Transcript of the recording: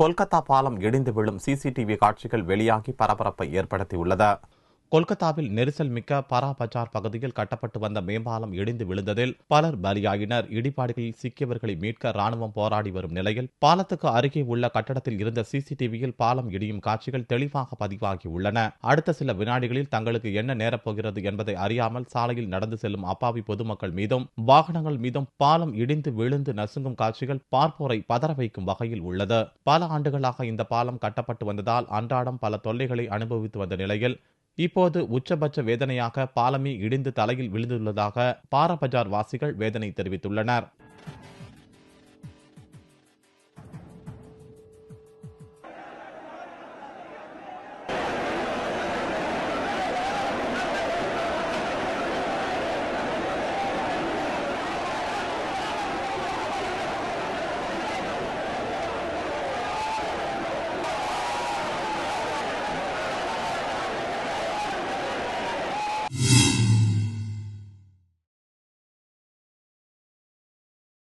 கொல்கத்தா பாலம் இடிந்து விழும் சிசிடிவி காட்சிகள் வெளியாகி பரபரப்பை ஏற்படுத்தியுள்ளது. கொல்கத்தாவில் நெரிசல் மிக்க பரா பஜார் பகுதியில் கட்டப்பட்டு வந்த மேம்பாலம் இடிந்து விழுந்ததில் பலர் பலியாகினர். இடிபாடுகளில் சிக்கியவர்களை மீட்க ராணுவம் போராடி வரும் நிலையில் பாலத்துக்கு அருகே உள்ள கட்டடத்தில் இருந்த சிசிடிவியில் பாலம் இடியும் காட்சிகள் தெளிவாக பதிவாகியுள்ளன. அடுத்த சில வினாடிகளில் தங்களுக்கு என்ன நேரப்போகிறது என்பதை அறியாமல் சாலையில் நடந்து செல்லும் அப்பாவி பொதுமக்கள் மீதும் வாகனங்கள் மீதும் பாலம் இடிந்து விழுந்து நசுங்கும் காட்சிகள் பார்ப்போரை பதற வைக்கும் வகையில் உள்ளது. பல ஆண்டுகளாக இந்த பாலம் கட்டப்பட்டு வந்ததால் அன்றாடம் பல தொல்லைகளை அனுபவித்து வந்த நிலையில் இப்போது உச்சபட்ச வேதனையாக பாலமே இடிந்து தலையில் விழுந்துள்ளதாக பாரா பஜார் வாசிகள் வேதனை தெரிவித்துள்ளனர்.